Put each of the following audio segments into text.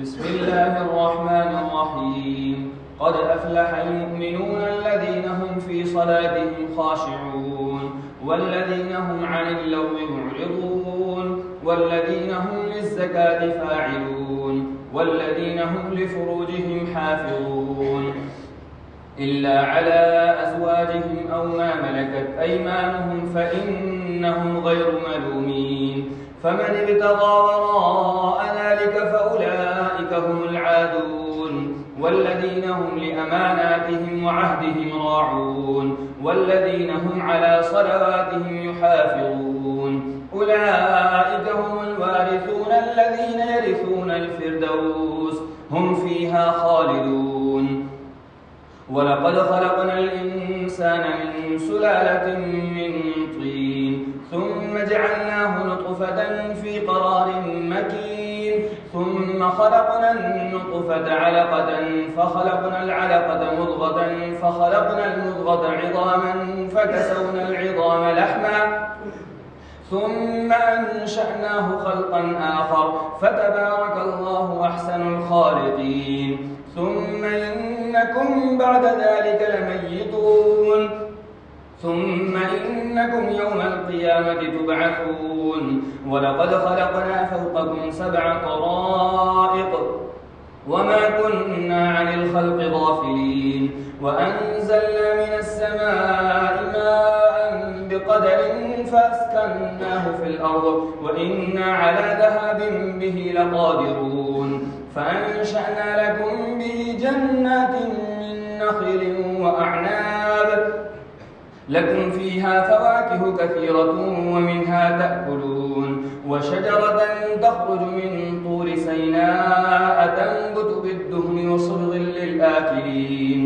بسم الله الرحمن الرحيم. قد أفلح المؤمنون الذين هم في صلاتهم خاشعون والذين هم عن اللغو معرضون والذين هم للزكاة فاعلون والذين هم لفروجهم حافظون إلا على أزواجهم أو ما ملكت أيمانهم فإنهم غير ملومين. فمن ابتغى وراء ذلك فأولئك هم العادون والذين هم لأماناتهم وعهدهم راعون والذين هم على صلواتهم يحافظون. أولئك هم الوارثون الذين يرثون الفردوس هم فيها خالدون. ولقد خلقنا الإنسان من سلالة من طين ثم جعلناه نطفة في قرار مكين ثم خلقنا النطفة علقة فخلقنا العلقة مضغة فخلقنا المضغة عظاما فكسونا العظام لحما ثم أنشأناه خلقا آخر فتبارك الله أحسن الخالقين. ثم إنكم بعد ذلك لميتون ثم إنكم يوم القيامة تبعثون. ولقد خلقنا فوقكم 7 طرائق وما كنا عن الخلق غافلين وأنزلنا من السماء ماء بقدر فأسكناه في الأرض وإنا على ذهاب به لقادرون. فأنشأنا لكم به جنات من نخيل وأعناب لكم فيها فواكه كثيرة ومنها تأكلون وشجرة تخرج من طور سيناء تنبت بالدهن وصبغ للآكلين.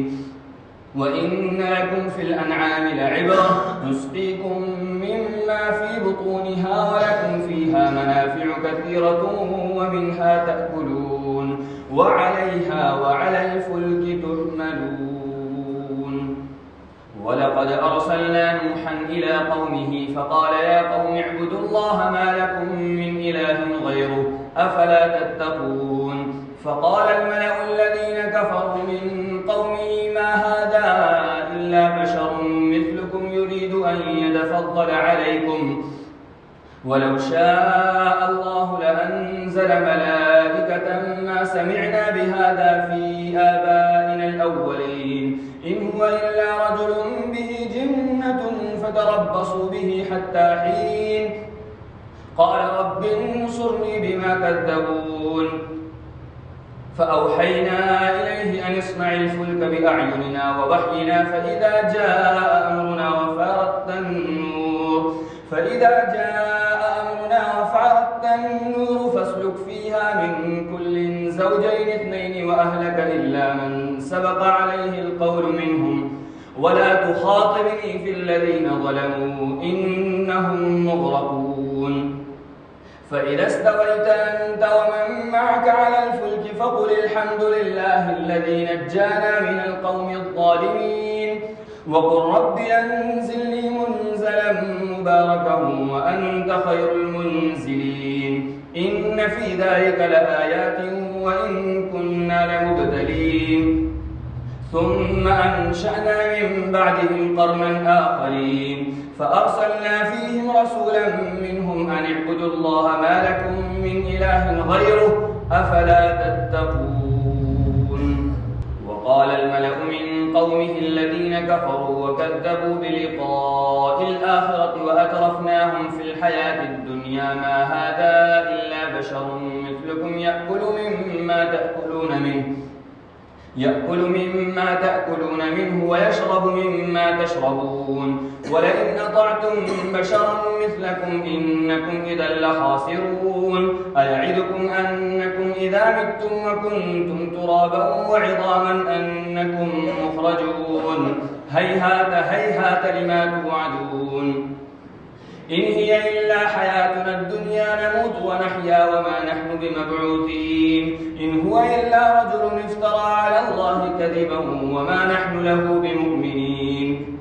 وإن لكم في الأنعام لعبرة نسقيكم مما في بطونها ولكم فيها منافع كثيرة ومنها تأكلون وعليها وعلى الفلك تحملون. ولقد أرسلنا نوحا إلى قومه فقال يا قوم اعبدوا الله ما لكم من إله غيره أفلا تتقون. فقال الملأ الذين كفروا من قومه ما هذا إلا بشر مثلكم يريد أن يتفضل عليكم ولو شاء الله لأنزل ملائكة ما سمعنا بهذا في آبائنا الأولين إن هو إلا رجل به جنة فتربصوا به حتى حين. قال رب انصرني بما كذبون. فأوحينا إليه أن اصنع الفلك بأعيننا ووحينا فإذا جاء أمرنا وفارت النور فاسلك فيها من كل زوجين 2 وأهلك إلا من سبق عليه القول منهم ولا تخاطبني في الذين ظلموا إنهم مغرقون. فإذا استويت أنت ومن معك على الفلك فقل الحمد لله الذي نجانا من القوم الظالمين وقل رب أنزلني منزلا مباركا وأنت خير المنزلين. إن في ذلك لآيات وإن كنا لمبتلين. ثم أنشأنا من بعدهم قرنا آخرين فأرسلنا فيهم رسولا منهم أن اعبدوا الله ما لكم من إله غيره أفلا تتقون. وقال الملأ من قومه الذين كفروا وكذبوا بلقاء الآخرة وأترفناهم في الحياة الدنيا ما هذا إلا بشر مثلكم يأكل مما تأكلون منه ويشرب مما تشربون ولئن أطعتم بشرا مثلكم إنكم إذا لخاسرون. أيعدكم أنكم إذا متم وكنتم ترابا وعظاما أنكم مخرجون هيهات هيهات لما توعدون. إن هي إلا حياتنا الدنيا نموت ونحيا وما نحن بمبعوثين. إن هو إلا رجل افترى على الله كذبا وما نحن له بمؤمنين.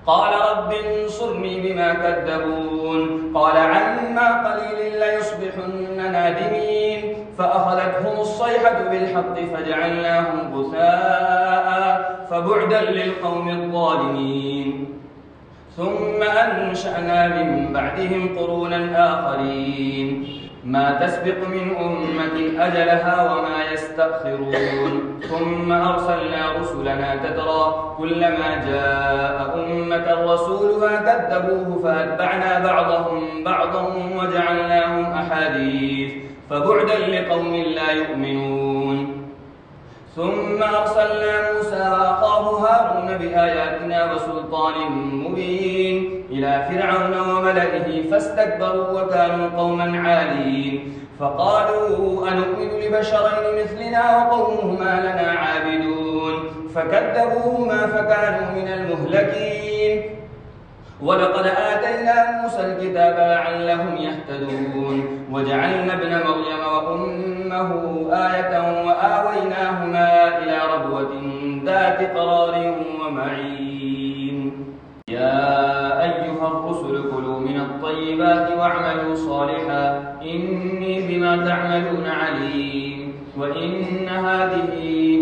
قال رب انصرني بما كذبون. قال عما قليل ليصبحن نادمين فأخذتهم الصيحة بالحق فجعلناهم غثاء فبعدا للقوم الظالمين. ثم أنشأنا من بعدهم قرونا آخرين ما تسبق من أمة أجلها وما يستأخرون. ثم أرسلنا رسلنا تترى كلما جاء أمة رسولها كذبوه فأتبعنا بعضهم بعضا وجعلناهم أحاديث فبعدا لقوم لا يؤمنون. ثم أرسلنا موسى وأخاه هارون بآياتنا وسلطان مبين إلى فرعون وملئه فاستكبروا وكانوا قوما عالين. فقالوا أنؤمن لبشرين مثلنا وقومهما لنا عابدون فكذبوهما فكانوا من المهلكين. ولقد آتينا موسى الكتاب لعلهم يهتدون وجعلنا ابن مريم وأمه آية وآويناهما إلى ربوة ذات قرار ومعين. يا أيها الرسل كلوا من الطيبات واعملوا صالحا إني بما تعملون عليم. وإن هذه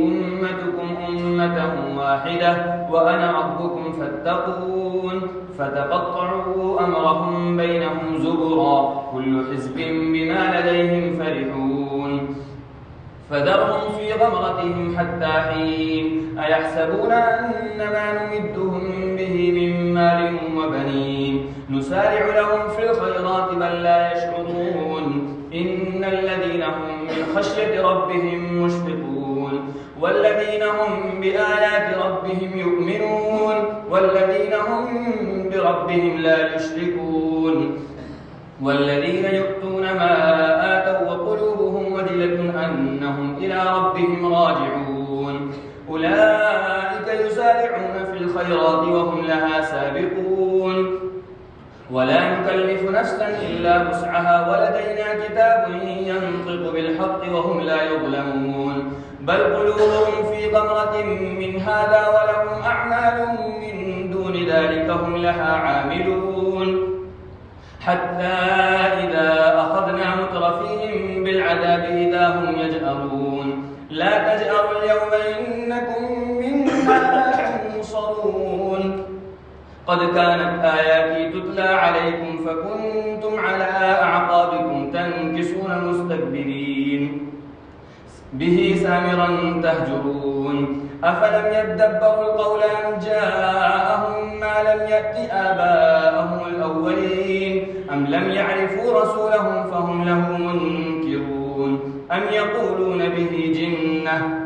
أمتكم أمة واحدة وأنا ربكم فاتقون. فتقطعوا أمرهم بينهم زبرا كل حزب بما لديهم فرحون. فذرهم في غمرتهم حتى حين أيحسبون أن ما نمدهم به من مال وبنين نسارع لهم في الخيرات بل لا يشعرون. إن الذين هم من خشية ربهم مشفقون والذين هم بآيات ربهم يؤمنون والذين هم بربهم لا يشركون والذين يؤتون ما آتوا وقلوبهم وجلة أنهم إلى ربهم راجعون. أولئك يسارعون في الخيرات وهم لها سابقون. ولا نكلف نفسا إلا وسعها ولدينا كتاب ينطق بالحق وهم لا يظلمون. بل قلوبهم في غمرة من هذا ولهم أعمال من دون ذلك هم لها عاملون. حتى إذا أخذنا مترفيهم بالعذاب إذا هم يجأرون. لا تجأروا اليوم إنكم منا تنصرون. قد كانت آياتي تتلى عليكم فكنتم على أعقابكم تنكصون مستكبرين به سامرا تهجرون. أفلم يدبروا القول أم جاءهم ما لم يأت آباءهم الأولين أم لم يعرفوا رسولهم فهم له منكرون أم يقولون به جنة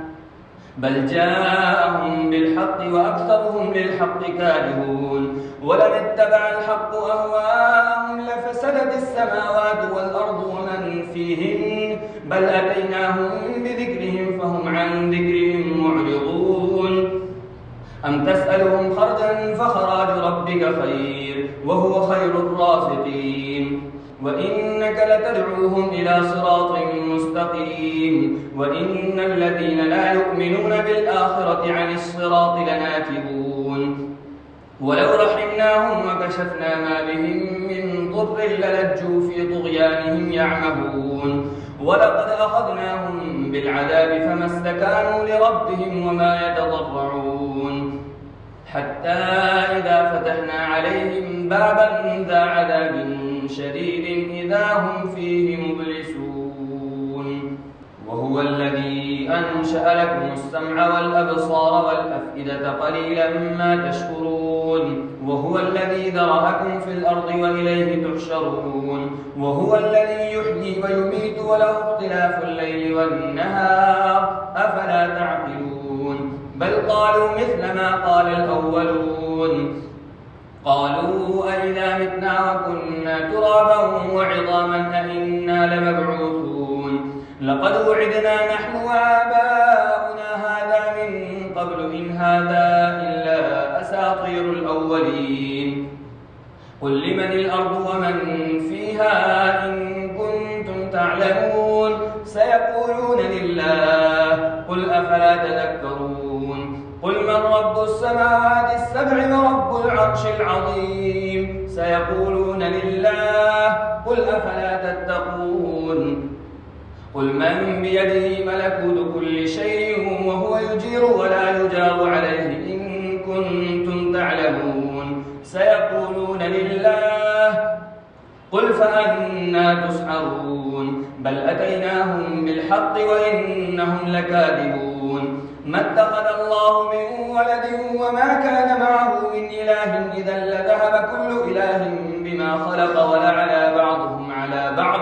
بل جاءهم بالحق وأكثرهم للحق كارهون. ولو اتبع الحق أهواءهم لفسدت السماوات والأرض ومن فيهن بل أتيناهم بذكرهم فهم عن ذكرهم معرضون. أم تسألهم خرجا فخراج ربك خير وهو خير الرازقين. وإنك لتدعوهم إلى صراط مستقيم. وإن الذين لا يؤمنون بالآخرة عن الصراط لناكبون. ولو رحمناهم وكشفنا ما بهم من ضر للجوا في طغيانهم يعمهون. ولقد أخذناهم بالعذاب فما استكانوا لربهم وما يتضرعون. حتى إذا فتحنا عليهم بابا ذا عذاب شديد إذا هم فيه مبلسون. وهو الذي أنشأ لكم السمع والأبصار والأفئدة قليلا ما تشكرون. وهو الذي ذرأكم في الأرض وإليه تحشرون. وهو الذي يحيي ويميت وله اختلاف الليل والنهار أفلا تعقلون. بل قالوا مثل ما قال الأولون. قالوا أئذا متنا وكنا ترابا وعظاما أئنا لمبعوثون. لقد وعدنا نحن وآباؤنا هذا من قبل إن هذا إلا أساطير الأولين. قل لمن الأرض ومن فيها إن كنتم تعلمون سيقولون لله قل أفلا تذكرون. قل من رب السماوات السبع ورب العرش العظيم سيقولون لله قل أفلا تتقون. قل من بيده ملكوت كل شيء وهو يجير ولا يجار عليه إن كنتم تعلمون سيقولون لله قل فأنى تسحرون بل أتيناهم بالحق وإنهم لكاذبون ما اتخذ الله من ولد وما كان معه من إله إذا لذهب كل إله بما خلق ولعلى بعضهم على بعض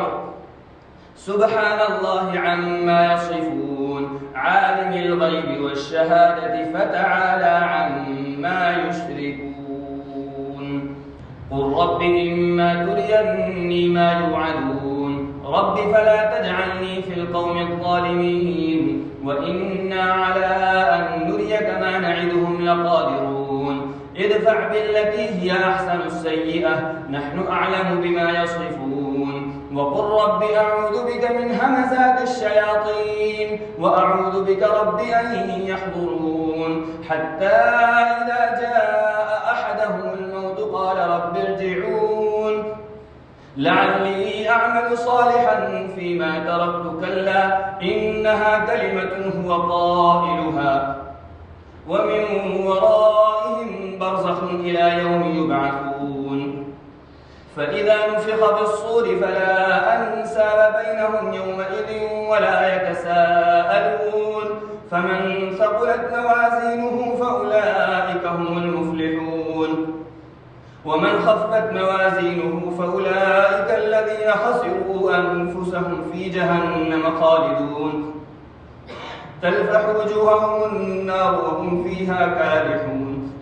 سبحان الله عما يصفون عالم الغيب والشهادة فتعالى عما يشركون قل رب إما تريني ما يوعدون رب فلا تجعلني في القوم الظالمين وإنا على أن نريك ما نعدهم لقادرون ادفع بالتي هي أحسن السيئة نحن أعلم بما يصفون وقل رب أعوذ بك من همزات الشياطين وأعوذ بك رب أن يحضرون حتى إذا جاء أحدهم الموت قال رب ارجعون لعلي أعمل صالحا فيما تركت كلا إنها كلمة هو قائلها ومن ورائهم برزخ إلى يوم يبعثون فإذا نفخ بالصور فلا أنساب بينهم يومئذ ولا يتساءلون فمن ثقلت موازينه فأولئك هم المفلحون ومن خفت موازينه فأولئك الذين خسروا أنفسهم في جهنم خالدون تلفح وجوههم النار وهم فيها كالحون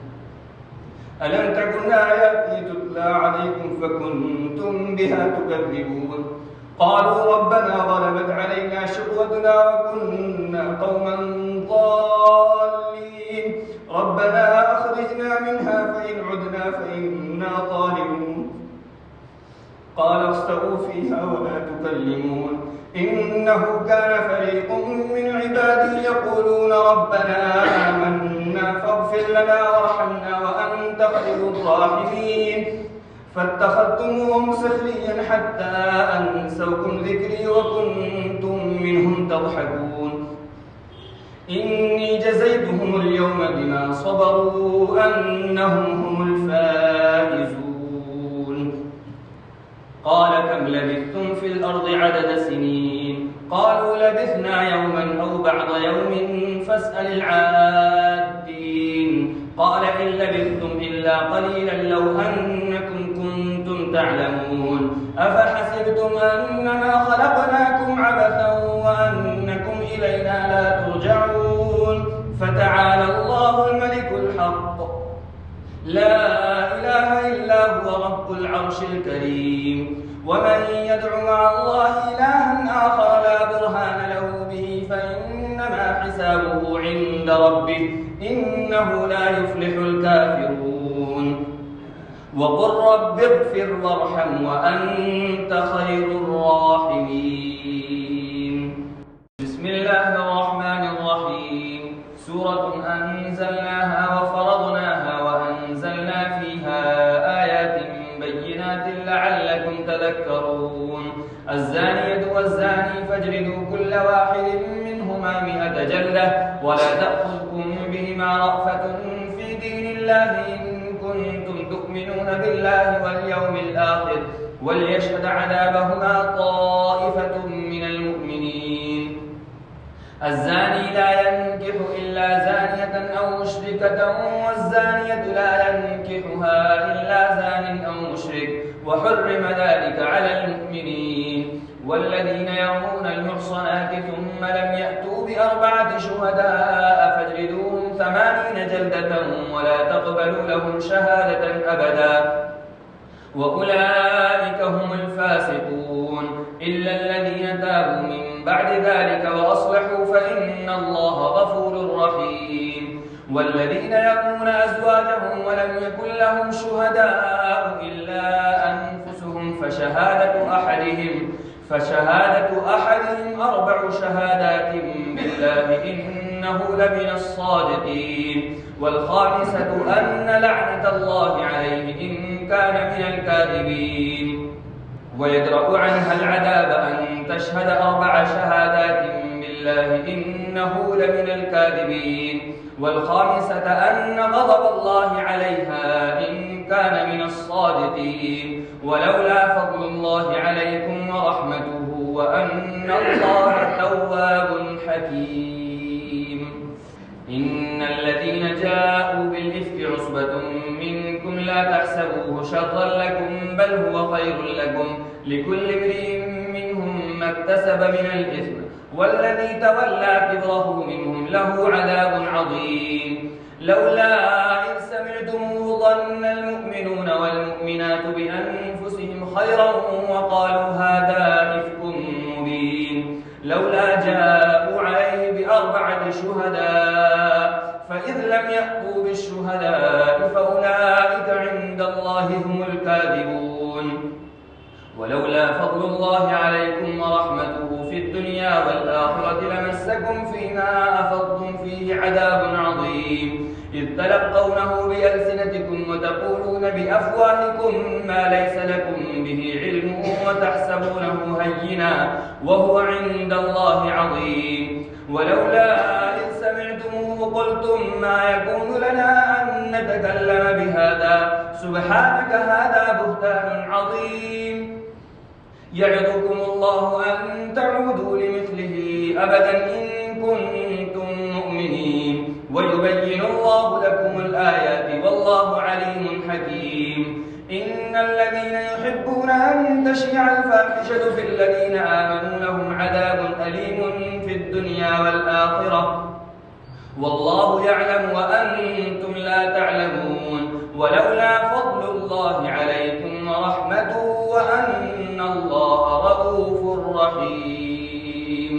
ألم تكن آياتي تتلى عليكم فكنتم بها تكذبون قالوا ربنا غلبت علينا شقوتنا وكنا قوما ضالين ربنا أخرجنا منها فإن عدنا فإنا ظالمون قال اخسئوا فيها ولا تكلمون إنه كان فريق من عبادي يقولون ربنا آمنا فاغفر لنا وارحمنا وأنت خير الراحمين فاتخذتموهم سخريا حتى أنسوكم ذكري وكنتم منهم تضحكون إني جزيتهم اليوم بما صبروا أنهم هم الفائزون قال كم لبثتم في الأرض عدد سنين قالوا لبثنا يوما أو بعض يوم فاسأل العادين قال إن لبثتم إلا قليلا لو أنكم كنتم تعلمون أفحسبتم أنما خلقناكم عبثا وأنكم إلينا لا ترجعون فتعالى الله الملك الحق لا إله إلا هو رب العرش الكريم ومن يدع مع الله إلها آخر لا برهان له به فإنما حسابه عند ربه إنه لا يفلح الكافرون وقل رب اغفر وارحم وأنت خير الراحمين بسم الله الرحمن الرحيم سورة أنزلناها وفرضناها وأنزلنا فيها آيات بينات لعلكم تذكرون الزانية والزاني فاجلدوا كل واحد منهما 100 جلدة ولا تأخذكم بهما رأفة في دين الله إن كنتم تؤمنون بالله واليوم الآخر وليشهد عذابهما طائفة من المؤمنين الزاني لا ينكح إلا زانية أو مشركة والزانية لا ينكحها إلا زان أو مشرك وحرم ذلك على المؤمنين والذين يرمون المحصنات ثم لم يأتوا ب4 شهداء فاجلدوهم 80 جلدة ولا تقبلوا لهم شهادة أبدا وأولئك هم الفاسقون إلا الذين تابوا من بعد ذلك وأصلحوا فإن الله غفور رحيم والذين يرمون أزواجهم ولم يكن لهم شهداء إلا أنفسهم فشهادة أحدهم 4 شهادات بالله إنه لمن الصادقين والخامسة أن لعنة الله عليه إن كان من الكاذبين ويدرأ عنها العذاب أن تشهد 4 شهادات بالله إنه لمن الكاذبين، والخامسة أن غضب الله عليها إن كان من الصادقين، ولولا فضل الله عليكم ورحمته وأن الله تواب حكيم. إن الذين جاءوا بالإفك عصبة منكم لا تحسبوه شرا لكم بل هو خير لكم، لكل امرئ منهم ما اكتسب من الإثم، والذي تولى كبره منهم له عذاب عظيم. لولا إذ سمعتموه ظن المؤمنون والمؤمنات بأنفسهم خيرا وقالوا هذا إفك مبين، لولا جاءوا عليه ب4 شهداء، فإذ لم يأتوا بالشهداء فأولئك عند الله هم الكاذبون. ولولا فضل الله عليكم ورحمته في الدنيا والآخرة لمسكم فيما أفضتم فيه عذاب عظيم، إذ تلقونه بألسنتكم وتقولون بأفواهكم ما ليس لكم به علم وتحسبونه هينا وهو عند الله عظيم. ولولا إذ سمعتموه قلتم ما يكون لنا أن نتكلم بهذا سبحانك هذا بهتان عظيم. يعظكم الله أن تعودوا لمثله أبدا إن كنتم مؤمنين، ويبين الله لكم الآيات والله عليم حكيم. إن الذين يحبون أن تشيع الفاحشة في الذين آمنوا لهم عذاب أليم في الدنيا والآخرة والله يعلم وأنتم لا تعلمون. ولولا فضل الله عليكم ورحمته وأن الله رؤوف رحيم.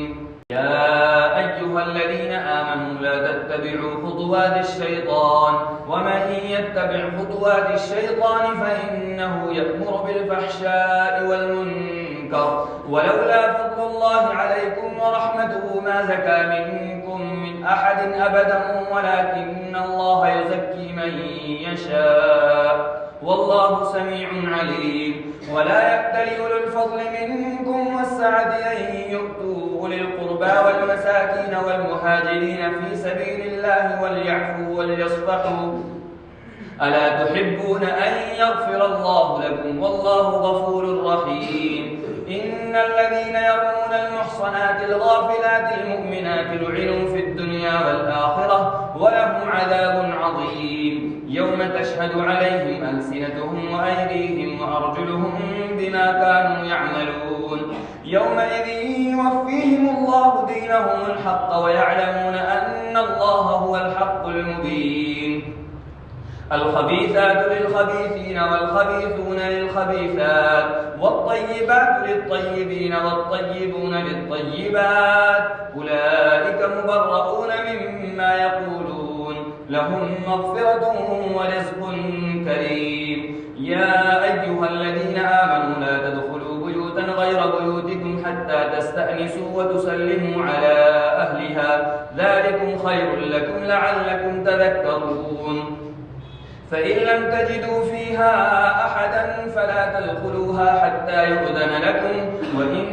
يا أيها الذين آمنوا لا تتبعوا خطوات الشيطان، ومن يتبع خطوات الشيطان فإنه يأمر بالفحشاء والمنكر. ولولا فضل الله عليكم ورحمته ما زكى منكم من أحد أبدا ولكن الله يزكي من يشاء والله سميع عليم. ولا يأتل أولو الفضل منكم والسعة أن يؤتوا أولي القربى والمساكين والمهاجرين في سبيل الله وليعفوا وليصفحوا ألا تحبون أن يغفر الله لكم والله غفور رحيم. إن الذين يرمون المحصنات الغافلات المؤمنات لعنوا في الدنيا والآخرة ولهم عذاب عظيم يوم تشهد عليهم ألسنتهم وأيديهم وأرجلهم بما كانوا يعملون. يومئذ يوفيهم الله دينهم الحق ويعلمون أن الله هو الحق المبين. الخبيثات للخبيثين والخبيثون للخبيثات والطيبات للطيبين والطيبون للطيبات أولئك مبرؤون مما يقولون لهم مغفرة ورزق كريم. يا أيها الذين آمنوا لا تدخلوا بيوتا غير بيوتكم حتى تستأنسوا وتسلموا على أهلها ذلكم خير لكم لعلكم تذكرون. فإن لم تجدوا فيها أحدا فلا تدخلوها حتى يؤذن لكم وإن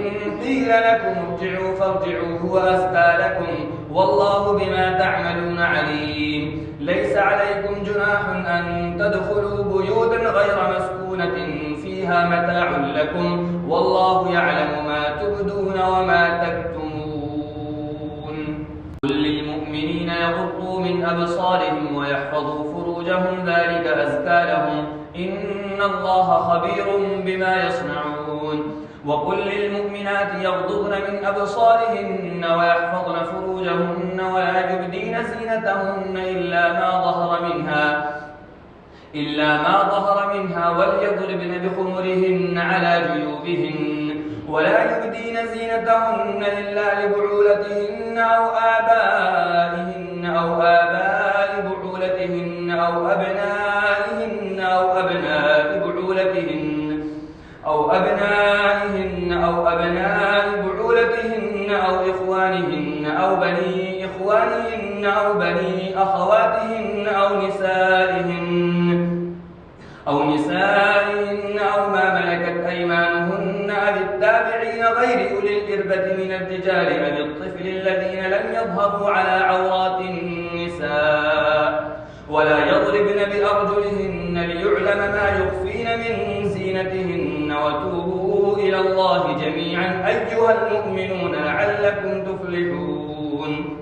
قيل لكم ارجعوا فارجعوا هو أزكى لكم والله بما تعملون عليم. ليس عليكم جناح أن تدخلوا بيوتا غير مسكونة فيها متاع لكم والله يعلم ما تبدون وما تكتمون. قل للمؤمنين يغضوا من أبصارهم ويحفظوا فروجهم ذلك أزكى لهم إن الله خبير بما يصنعون. وقل للمؤمنات يغضضن من أبصارهن ويحفظن فروجهن ولا يبدين زينتهن إلا ما ظهر منها وليضربن بخمرهن على جيوبهن ولا يبدين زينتهن إلا لبعولتهن أو آبائهن أو آباء بعولتهن أو أبنائهن أو أبناء بعولتهن أو أبناء بعولتهن أو إخوانهن أو بني إخوانهن أو بني أخواتهن أو نسائهن أو ما ملكت أيمانهن أو التابعين غير أولي الإربة من الرجال أو الطفل الذين لم يظهروا على عورات النساء ولا يضربن بأرجلهن ليعلم ما يخفين من زينتهن وتوبوا إلى الله جميعا أيها المؤمنون لعلكم تفلحون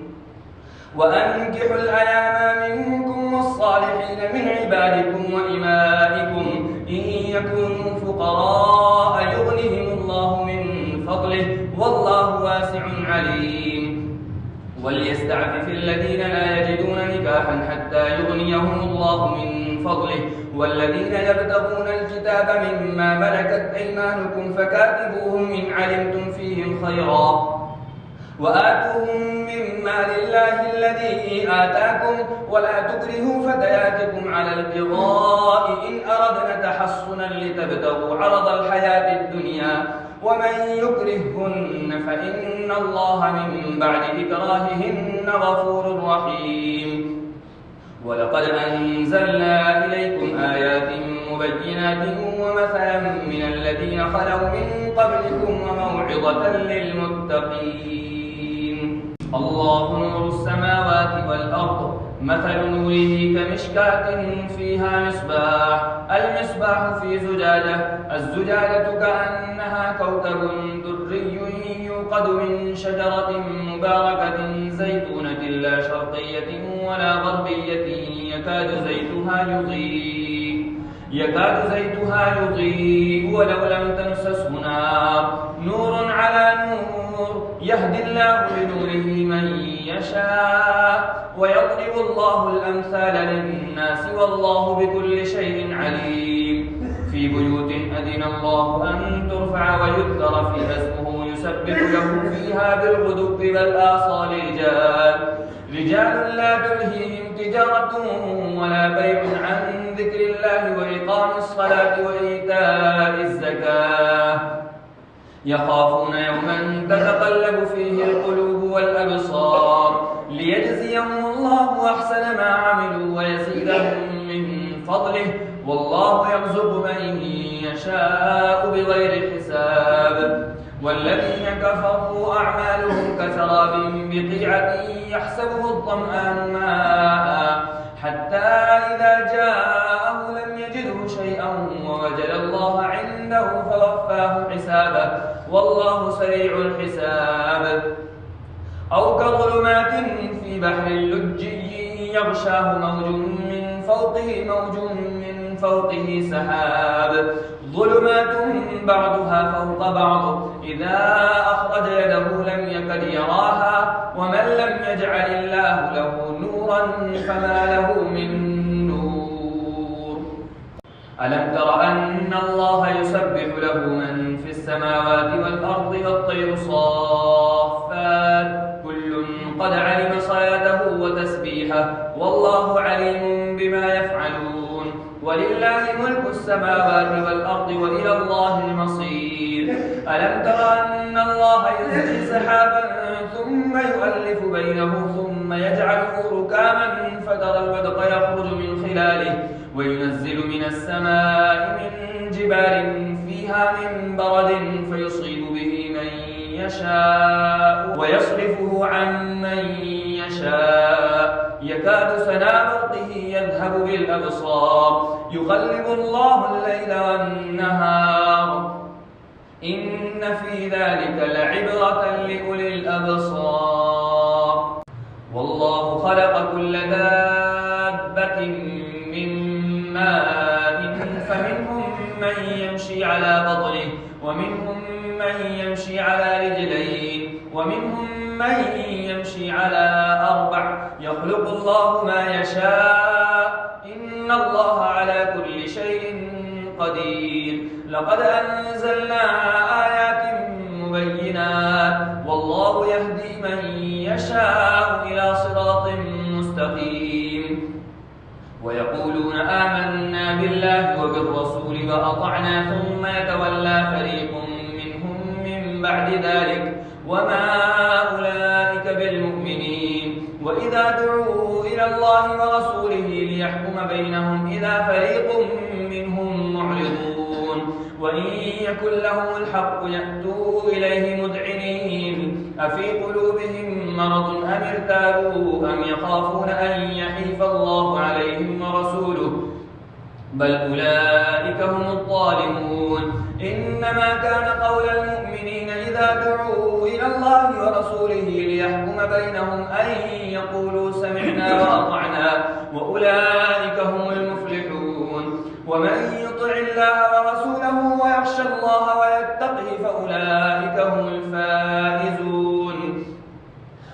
وأنكحوا الأيام منكم والصالحين من عبادكم وإمائكم إن يكونوا فقراء يغنهم الله من فضله والله واسع عليم وليستعفف الذين لا يجدون نكاحا حتى يغنيهم الله من فضله والذين يبتغون الكتاب مما ملكت أيمانكم فكاتبوهم إن علمتم فيهم خيرا وآتوهم من مال الله الذي آتاكم ولا تكرهوا فتياتكم على البغاء إن أردنا تحصنا لتبتغوا عرض الحياة الدنيا ومن يكرههن فإن الله من بعد إكراههن غفور رحيم ولقد أنزلنا إليكم آيات مبينات ومثلا من الذين خلوا من قبلكم وموعظة للمتقين الله نور السماوات والأرض مثل نوره كمشكاة فيها مصباح المصباح في زجاجة الزجاجة كأنها كوكب دري يوقد من شجرة مباركة زيتونة لا شرقية ولا غربية يكاد زيتها يضيء ولو لم تمسسه نار نور على نور يهدي الله بنوره من يشاء ويضرب الله الأمثال للناس والله بكل شيء عليم في بيوت أذن الله أن ترفع ويذكر فيها اسمه يسبح له فيها بالغدو والآصال رجال لا تلهيهم تجارة ولا بيع عن ذكر الله وإقام الصلاة وإيتاء الزكاة يخافون يوما تتقلب فيه القلوب والأبصار ليجزيهم الله أحسن ما عملوا ويزيدهم من فضله والله يرزق من يشاء بغير حساب والذين كفروا أعمالهم كسراب بقيعة يحسبه الظمآن ماء حتى إذا جاءه لم يجده شيئا ووجد الله عنده فوفاه حسابه والله سريع الحساب أو كظلمات في بحر لجي يغشاه موج من فوقه سحاب ظلمات بعضها فوق بعض إذا أخرج يده لم يكد يراها ومن لم يجعل الله له نورا فما له من نور ألم تر أن الله يسبح له من في السماوات والأرض والطير صافات كل قد علم صلاته وتسبيحه والله عليم بما يفعلون ولله ملك السماوات والأرض وإلى الله المصير ألم تر أن الله يزجي سحابا ثم يؤلف بينه ثم يجعله ركاما فترى الودق يخرج من خلاله وينزل من السماء من جبال فيها من برد فيصيب به من يشاء ويصرفه عن من يشاء يكاد سنا برقه يذهب بالأبصار يقلب الله الليل والنهار إن في ذلك لعبرة لأولي الأبصار والله خلق كل دابة من ماء فمنهم من يمشي على بطنه ومنهم من يمشي على رجلين ومنهم من يمشي على أربع يخلق الله ما يشاء إن الله على كل شيء قدير لقد أنزلنا آيات مبينات والله يهدي من يشاء إلى صراط مستقيم ويقولون آمنا بالله وبالرسول وأطعنا ثم يتولى فريق منهم من بعد ذلك وما أولئك بالمؤمنين وإذا دعوا إلى الله ورسوله ليحكم بينهم إذا فريق منهم معرضون وإن يكن لهم الحق يأتوا إليه مذعنين أفي قلوبهم مرض أم ارتابوا أم يخافون أن يحيف الله عليهم ورسوله بل أولئك هم الظالمون إنما كان قول المؤمنين إذا دعوا إلى الله ورسوله ليحكم بينهم أن يقولوا سمعنا وأطعنا وأولئك هم المفلحون ومن يطع الله ورسوله ويخشى الله ويتقه فأولئك هم الفائزون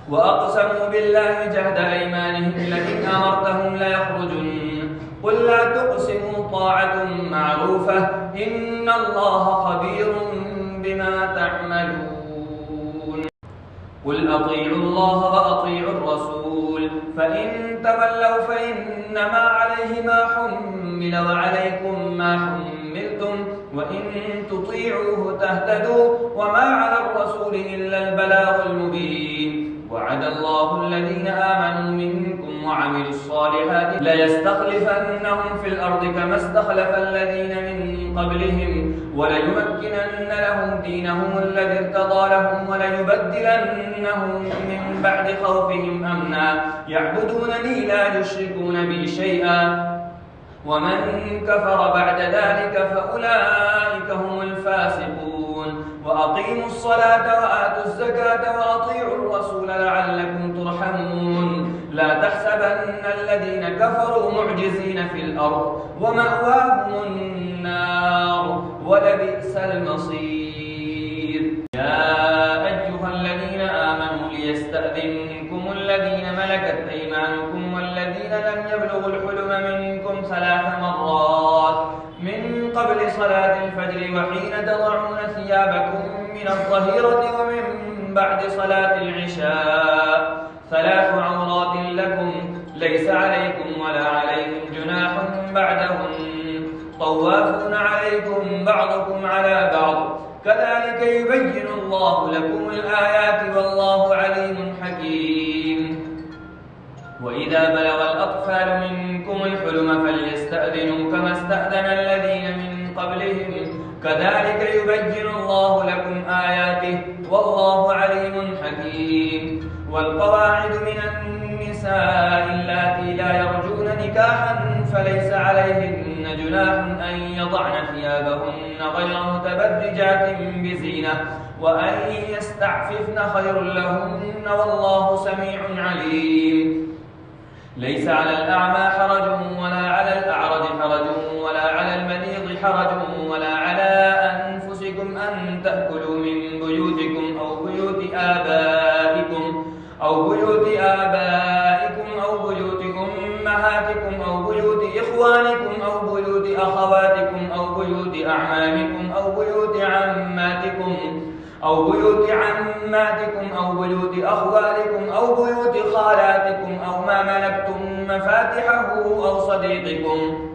وأقسموا بالله جهد أيمانهم لئن أمرتهم ليخرجن قل لا تقسموا طاعة معروفة إن الله خبير بما تعملون قل أطيعوا الله وأطيعوا الرسول فإن تولوا فإنما عليه ما حمل وعليكم ما حملتم وإن تطيعوه تهتدوا وما على الرسول إلا البلاغ المبين وعد الله الذين آمنوا منكم وعملوا الصالحات ليستخلفنهم في الأرض كما استخلف الذين من قبلهم وليمكنن لهم دينهم الذي ارتضى لهم وليبدلنهم من بعد خوفهم أمنا يعبدونني لا يشركون بي شيئا ومن كفر بعد ذلك فأولئك هم الفاسقون وأقيموا الصلاة وآتوا الزكاة وأطيعوا الرسول لعلكم ترحمون لا تحسبن الذين كفروا معجزين في الأرض ومأواهم النار ولبئس المصير يا أيها الذين آمنوا ليستأذنكم الذين ملكت أيمانكم والذين لم يبلغوا الحلم منكم 3 مرات من قبل صلاة الفجر وحين تضعون ثيابكم من الظهيرة ومن بعد صلاة العشاء 3 عورات لكم ليس عليكم ولا عليهم جناح بعدهن طوافون عليكم بعضكم على بعض كذلك يبين الله لكم الآيات والله عليم حكيم وإذا بلغ الأطفال منكم الحلم فليستأذنوا كما استأذن الذين من قبلهم كذلك يبين الله لكم آياته والله عليم حكيم والقواعد من النساء اللاتي لا يرجون نكاحا فليس عليهن جناح أن يضعن ثيابهن غير متبرجات بزينة وأن يستعففن خير لهن والله سميع عليم ليس على الأعمى حرج ولا على الأعرج حرج ولا على المريض حرج ولا على أنفسكم أن تأكلوا من بيوتكم أو بيوت آبائكم أو بيوت أمهاتكم أو بيوت إخوانكم أو بيوت أخواتكم أو بيوت أعمامكم أو بيوت عماتكم أو بيوت أخوالكم أو بيوت خالاتكم أو ما ملكتم مفاتحه أو صديقكم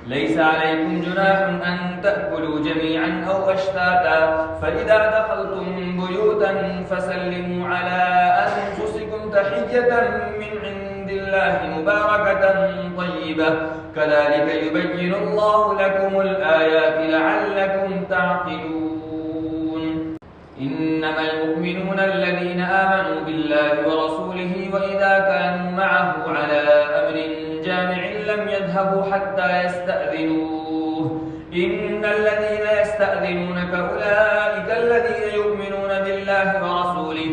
ليس عليكم جناح أن تأكلوا جميعا أو أشتاتا فإذا دخلتم بيوتا فسلموا على أنفسكم تحية من عند الله مباركة طيبة كذلك يبين الله لكم الآيات لعلكم تعقلون إنما المؤمنون الذين آمنوا بالله ورسوله وإذا كانوا معه على أمر جامع لم يذهبوا حتى يستأذنوه إن الذين يستأذنونك أولئك الذين يؤمنون بالله ورسوله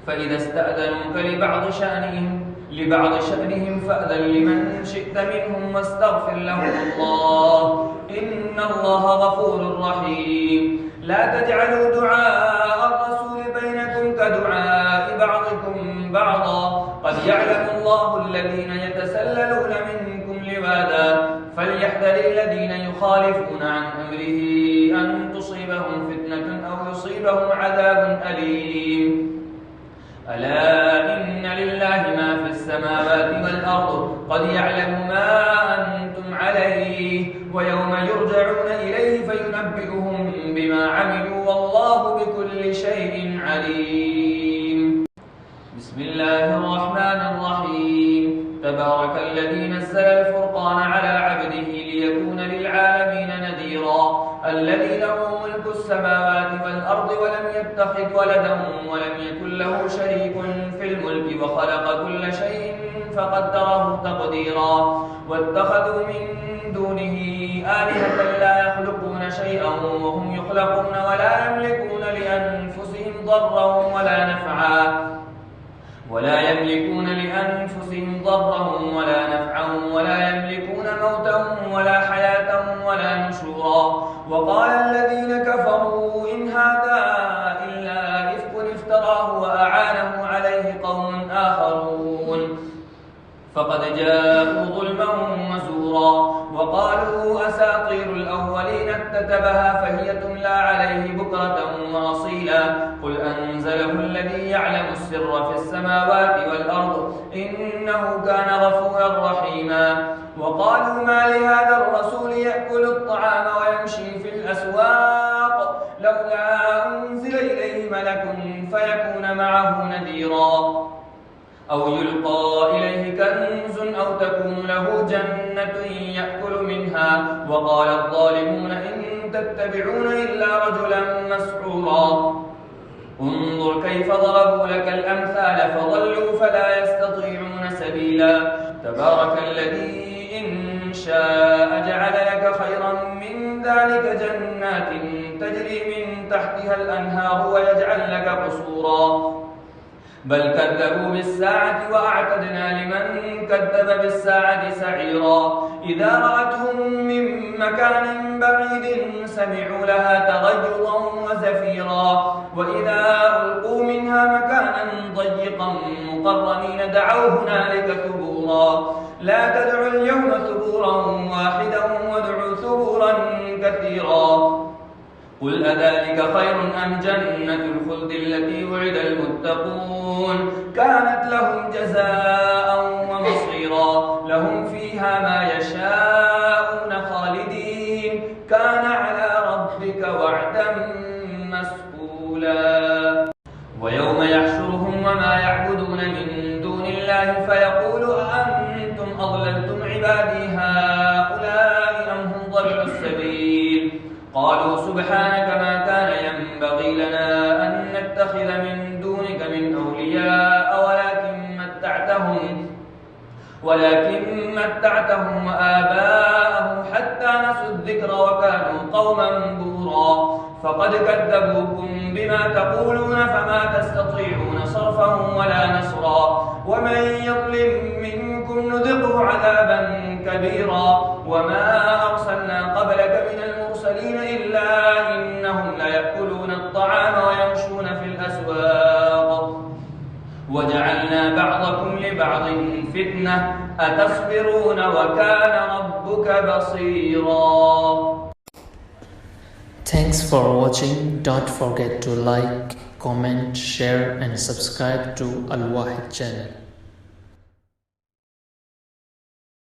فإذا استأذنوك لبعض شأنهم فأذن لمن شئت منهم واستغفر لهم الله إن الله غفور رحيم لا تجعلوا دعاء الرسول بينكم كدعاء بعضكم بعضا قد يعلم الله الذين يتسللون منكم لواذا فليحذر الذين يخالفون عن أمره أن تصيبهم فتنة أو يصيبهم عذاب أليم ألا إن لله ما في السماوات والأرض قد يعلم ما أنتم عليه ويوم يرجعون إليه فينبئهم بما عملوا والله بكل شيء عليم بسم الله الرحمن الرحيم تبارك الذي نزل الفرقان على عبده ليكون للعالمين نذيرا الذي له ملك السماوات والأرض ولم يتخذ ولدا ولم يكن له شريك في الملك وخلق كل شيء فقدره تقديرا واتخذوا من دونه آلهة لا يخلقون شيئا وهم يخلقون ولا يملكون لأنفسهم ضرا ولا نفعا ولا يملكون موتا ولا حياة ولا نشورا وقال الذين كفروا إن هذا إلا إفك افتراه وأعانه عليه قوم آخرون فقد جاءوا ظلما وزورا وقالوا أساطير الأولين اكتتبها فهي تملى عليه بكرة وأصيلا قل أنزله الذي يعلم السر في السماوات والأرض إنه كان غفورا رحيما وقالوا ما لهذا الرسول يأكل الطعام ويمشي في الأسواق لولا أنزل إليه ملك فيكون معه نذيرا أو يلقى إليه كنز أو تكون له جنة يأكل منها وقال الظالمون إن تتبعون إلا رجلا مسحورا انظر كيف ضربوا لك الأمثال فضلوا فلا يستطيعون سبيلا تبارك الذي إن شاء جعل لك خيرا من ذلك جنات تجري من تحتها الأنهار ويجعل لك قصورا بل كذبوا بالساعة وأعتدنا لمن كذب بالساعة سعيرا إذا رأتهم من مكان بعيد سمعوا لها تغيظا وزفيرا وإذا ألقوا منها مكانا ضيقا مقرنين دعوا هنالك ثبورا لا تدعوا اليوم ثبورا واحدا وادعوا ثبورا كثيرا قل أذلك خير أم جنة الخلد التي وعد المتقون كانت لهم جزاء ومصيرا لهم فيها ما يشاءون خالدين كان على ربك وعدا مسئولا ويوم يحشرهم وما يعبدون من دون الله فيقول أأنتم أضللتم عبادي هؤلاء أم هم ضلوا السبيل قالوا سبحانك ما كان ينبغي لنا أن نتخذ من دونك من أولياء ولكن متعتهم وآباءهم حتى نسوا الذكر وكانوا قوما بورا فقد كذبوكم بما تقولون فما تستطيعون صرفا ولا نصرا ومن يظلم منكم نذقه عذابا كبيرا وما أرسلنا قبلك من المرسلين إلا إنهم ليأكلون الطعام ويمشون في الأسواق وجعلنا بعضكم لبعض فتنة أتصبرون وكان ربك بصيرا. Thanks for watching. Don't forget to like, comment, share and subscribe to Al Wahid channel.